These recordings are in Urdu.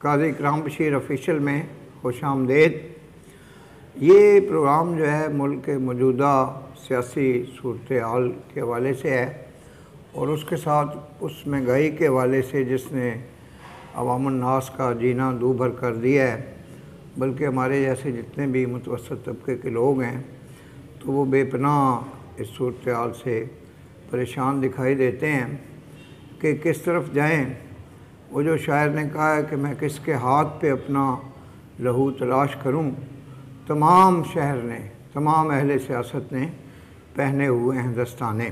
قاضی اکرام بشیر آفیشل میں خوش آمدید۔ یہ پروگرام جو ہے ملک کے موجودہ سیاسی صورتحال کے حوالے سے ہے اور اس کے ساتھ اس مہنگائی کے حوالے سے جس نے عوام الناس کا جینا دو بھر کر دیا ہے، بلکہ ہمارے جیسے جتنے بھی متوسط طبقے کے لوگ ہیں تو وہ بے پناہ اس صورتحال سے پریشان دکھائی دیتے ہیں کہ کس طرف جائیں۔ وہ جو شاعر نے کہا ہے کہ میں کس کے ہاتھ پہ اپنا لہو تلاش کروں، تمام شہر نے، تمام اہل سیاست نے پہنے ہوئے ہیں دستانے۔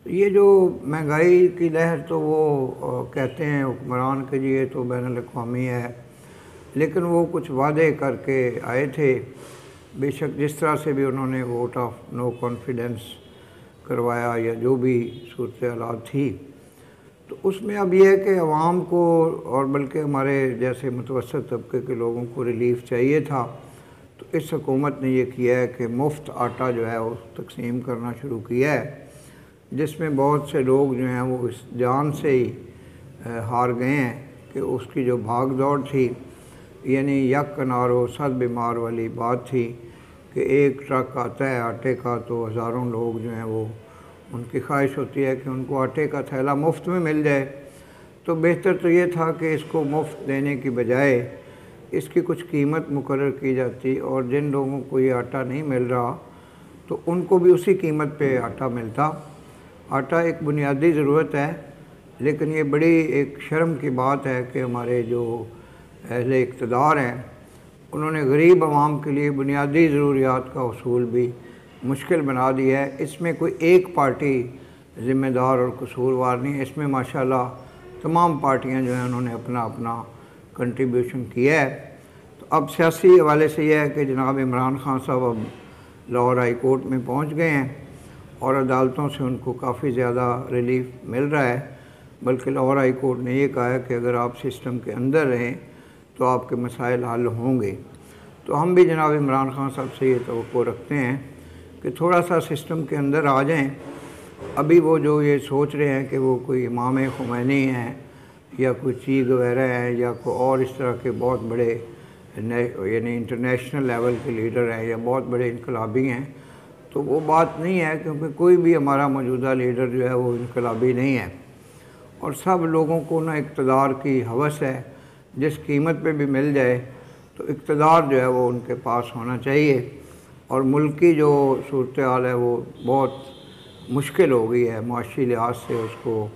یہ جو مہنگائی کی لہر تو وہ کہتے ہیں حکمران کہ یہ تو بین الاقوامی ہے، لیکن وہ کچھ وعدے کر کے آئے تھے، بے شک جس طرح سے بھی انہوں نے ووٹ آف نو کانفیڈنس کروایا یا جو بھی صورتحالات تھی، تو اس میں اب یہ ہے کہ عوام کو اور بلکہ ہمارے جیسے متوسط طبقے کے لوگوں کو ریلیف چاہیے تھا، تو اس حکومت نے یہ کیا ہے کہ مفت آٹا جو ہے وہ تقسیم کرنا شروع کیا ہے، جس میں بہت سے لوگ جو ہیں وہ اس جان سے ہی ہار گئے ہیں کہ اس کی جو بھاگ دوڑ تھی، یعنی یک کنارو صد بیمار والی بات تھی کہ ایک ٹرک آتا ہے آٹے کا تو ہزاروں لوگ جو ہیں وہ ان کی خواہش ہوتی ہے کہ ان کو آٹے کا تھیلا مفت میں مل جائے۔ تو بہتر تو یہ تھا کہ اس کو مفت دینے کی بجائے اس کی کچھ قیمت مقرر کی جاتی اور جن لوگوں کو یہ آٹا نہیں مل رہا تو ان کو بھی اسی قیمت پہ آٹا ملتا۔ آٹا ایک بنیادی ضرورت ہے، لیکن یہ بڑی ایک شرم کی بات ہے کہ ہمارے جو اہل اقتدار ہیں انہوں نے غریب عوام کے لیے بنیادی ضروریات کا حصول بھی مشکل بنا دیا ہے۔ اس میں کوئی ایک پارٹی ذمہ دار اور قصوروار نہیں ہے، اس میں ماشاءاللہ تمام پارٹیاں جو ہیں انہوں نے اپنا اپنا کنٹریبیوشن کیا ہے۔ تو اب سیاسی حوالے سے یہ ہے کہ جناب عمران خان صاحب اب لاہور ہائی کورٹ میں پہنچ گئے ہیں اور عدالتوں سے ان کو کافی زیادہ ریلیف مل رہا ہے، بلکہ لاہور ہائی کورٹ نے یہ کہا ہے کہ اگر آپ سسٹم کے اندر رہیں تو آپ کے مسائل حل ہوں گے۔ تو ہم بھی جناب عمران خان صاحب سے یہ توقع رکھتے ہیں کہ تھوڑا سا سسٹم کے اندر آ جائیں۔ ابھی وہ جو یہ سوچ رہے ہیں کہ وہ کوئی امام خمینی ہیں یا کوئی چیغ وغیرہ ہیں یا کوئی اور اس طرح کے بہت بڑے یعنی انٹرنیشنل لیول کے لیڈر ہیں یا بہت بڑے انقلابی ہیں، تو وہ بات نہیں ہے، کیونکہ کوئی بھی ہمارا موجودہ لیڈر جو ہے وہ انقلابی نہیں ہے، اور سب لوگوں کو نا اقتدار کی ہوس ہے، جس قیمت پہ بھی مل جائے تو اقتدار جو ہے وہ ان کے پاس ہونا چاہیے۔ اور ملک کی جو صورتحال ہے وہ بہت مشکل ہو گئی ہے معاشی لحاظ سے، اس کو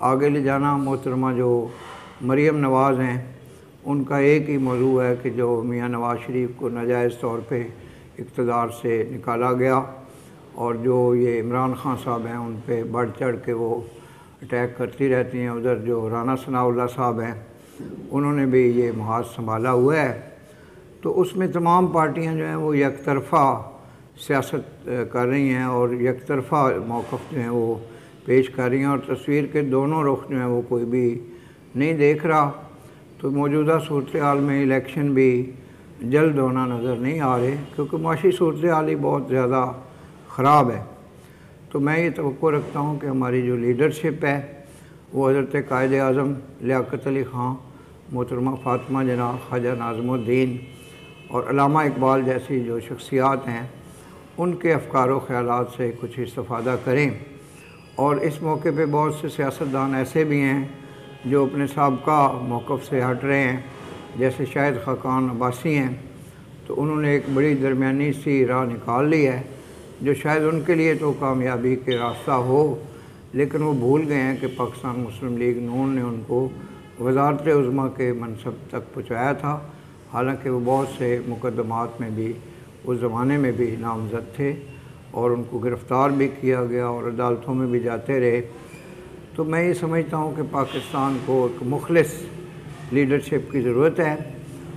آگے لے جانا۔ محترمہ جو مریم نواز ہیں ان کا ایک ہی موضوع ہے کہ جو میاں نواز شریف کو ناجائز طور پہ اقتدار سے نکالا گیا، اور جو یہ عمران خان صاحب ہیں ان پہ بڑھ چڑھ کے وہ اٹیک کرتی رہتی ہیں۔ ادھر جو رانا ثناء اللہ صاحب ہیں انہوں نے بھی یہ محاذ سنبھالا ہوا ہے، تو اس میں تمام پارٹیاں جو ہیں وہ یک طرفہ سیاست کر رہی ہیں اور یک طرفہ موقف جو ہیں وہ پیش کر رہی ہیں، اور تصویر کے دونوں رخ جو ہیں وہ کوئی بھی نہیں دیکھ رہا۔ تو موجودہ صورتحال میں الیکشن بھی جلد ہونا نظر نہیں آ رہے، کیونکہ معاشی صورتحال ہی بہت زیادہ خراب ہے۔ تو میں یہ توقع رکھتا ہوں کہ ہماری جو لیڈرشپ ہے وہ حضرت قائد اعظم لیاقت علی خان، محترمہ فاطمہ جناح، خواجہ ناظم الدین اور علامہ اقبال جیسی جو شخصیات ہیں ان کے افکار و خیالات سے کچھ استفادہ کریں۔ اور اس موقع پہ بہت سے سیاستدان ایسے بھی ہیں جو اپنے سابقہ موقف سے ہٹ رہے ہیں، جیسے شاہد خاقان عباسی ہیں، تو انہوں نے ایک بڑی درمیانی سی راہ نکال لی ہے جو شاید ان کے لیے تو کامیابی کے راستہ ہو، لیکن وہ بھول گئے ہیں کہ پاکستان مسلم لیگ نون نے ان کو وزارت عظمیٰ کے منصب تک پہنچایا تھا، حالانکہ وہ بہت سے مقدمات میں بھی اس زمانے میں بھی نامزد تھے اور ان کو گرفتار بھی کیا گیا اور عدالتوں میں بھی جاتے رہے۔ تو میں یہ سمجھتا ہوں کہ پاکستان کو ایک مخلص لیڈرشپ کی ضرورت ہے،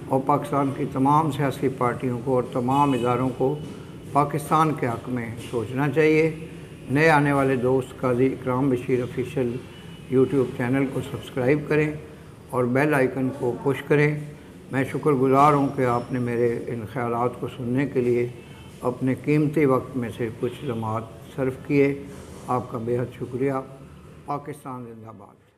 اور پاکستان کی تمام سیاسی پارٹیوں کو اور تمام اداروں کو پاکستان کے حق میں سوچنا چاہیے۔ نئے آنے والے دوست قاضی اکرام بشیر آفیشل یوٹیوب چینل کو سبسکرائب کریں اور بیل آئیکن کو پش کریں۔ میں شکر گزار ہوں کہ آپ نے میرے ان خیالات کو سننے کے لیے اپنے قیمتی وقت میں سے کچھ لمحات صرف کیے۔ آپ کا بے حد شکریہ۔ پاکستان زندہ باد۔